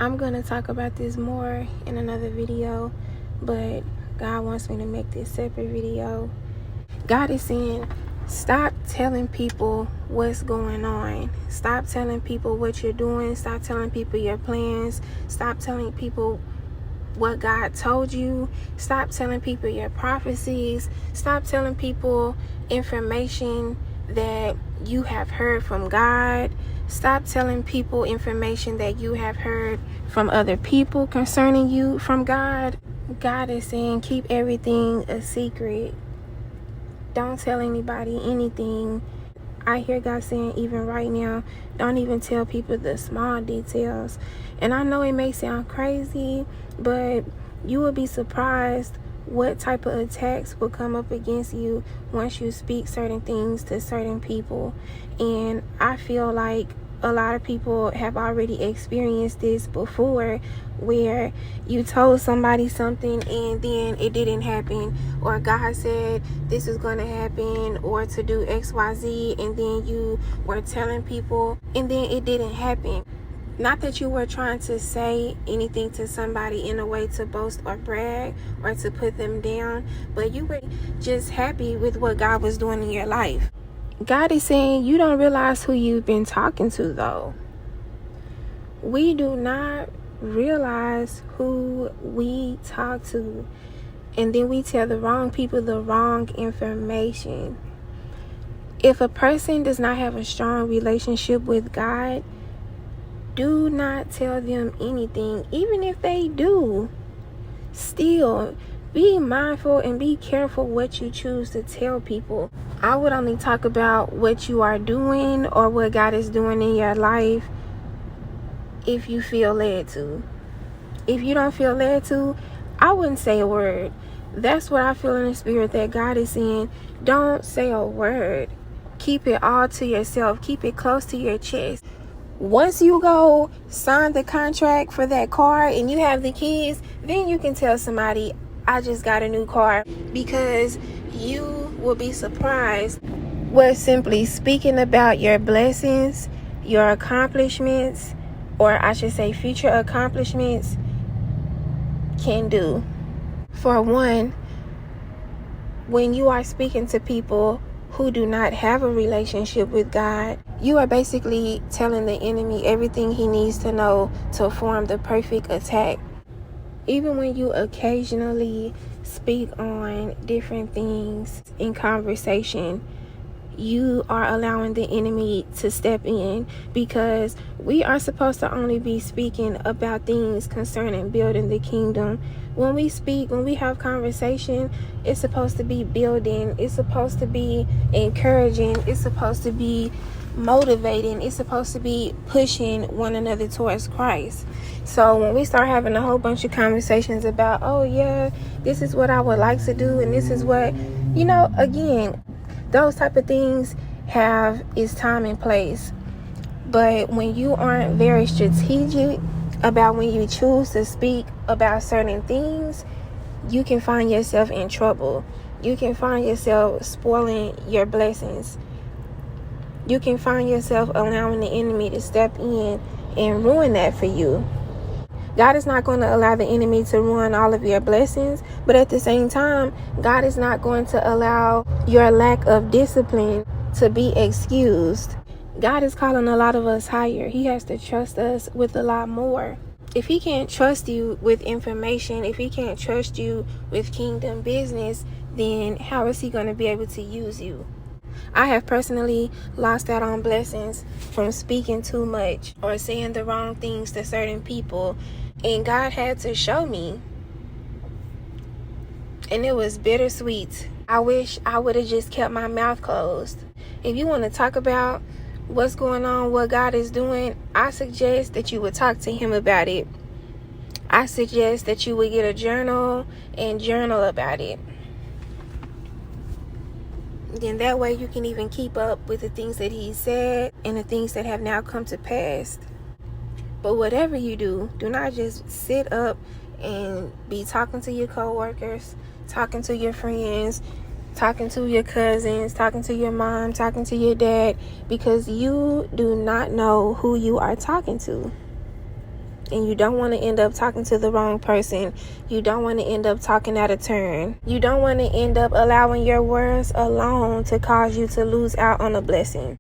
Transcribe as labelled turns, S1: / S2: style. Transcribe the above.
S1: I'm going to talk about this more in another video, but God wants me to make this separate video. God is saying, stop telling people what's going on. Stop telling people what you're doing. Stop telling people your plans. Stop telling people what God told you. Stop telling people your prophecies. Stop telling people information that you have heard from God. Stop telling people information that you have heard from other people concerning you from God. God is saying, keep everything a secret. Don't tell anybody anything. I hear God saying, even right now, don't even tell people the small details. And I know it may sound crazy, but you will be surprised what type of attacks will come up against you once you speak certain things to certain people. And I feel like a lot of people have already experienced this before, where you told somebody something and then it didn't happen, or God said this is going to happen, or to do XYZ, and then you were telling people and then it didn't happen. Not that you were trying to say anything to somebody in a way to boast or brag or to put them down, but you were just happy with what God was doing in your life. God is saying, you don't realize who you've been talking to, though. We do not realize who we talk to, and then we tell the wrong people the wrong information. If a person does not have a strong relationship with God, do not tell them anything. Even if they do, still be mindful and be careful what you choose to tell people. I would only talk about what you are doing or what God is doing in your life if you feel led to. If you don't feel led to, I wouldn't say a word. That's what I feel in the spirit, that God is saying, don't say a word. Keep it all to yourself. Keep it close to your chest. Once you go sign the contract for that car and you have the keys, then you can tell somebody, I just got a new car, because you will be surprised what simply speaking about your blessings, your accomplishments, or I should say future accomplishments, can do. For one, when you are speaking to people who do not have a relationship with God, you are basically telling the enemy everything he needs to know to form the perfect attack. Even when you occasionally speak on different things in conversation, you are allowing the enemy to step in, because we are supposed to only be speaking about things concerning building the kingdom. When we speak, when we have conversation, it's supposed to be building, it's supposed to be encouraging, it's supposed to be motivating, it's supposed to be pushing one another towards Christ. So when we start having a whole bunch of conversations about, oh yeah, this is what I would like to do, and this is what, again, those type of things have its time and place. But when you aren't very strategic about when you choose to speak about certain things, you can find yourself in trouble. You can find yourself spoiling your blessings. You can find yourself allowing the enemy to step in and ruin that for you. God is not going to allow the enemy to ruin all of your blessings, but at the same time, God is not going to allow your lack of discipline to be excused. God is calling a lot of us higher. He has to trust us with a lot more. If he can't trust you with information, if he can't trust you with kingdom business, then how is he going to be able to use you? I have personally lost out on blessings from speaking too much or saying the wrong things to certain people, and God had to show me, and it was bittersweet. I wish I would have just kept my mouth closed. If you want to talk about what's going on, what God is doing, I suggest that you would talk to him about it. I suggest that you would get a journal and journal about it. Then that way you can even keep up with the things that he said and the things that have now come to pass. But whatever you do, do not just sit up and be talking to your coworkers, talking to your friends, talking to your cousins, talking to your mom, talking to your dad, because you do not know who you are talking to. And you don't want to end up talking to the wrong person. You don't want to end up talking out of turn. You don't want to end up allowing your words alone to cause you to lose out on a blessing.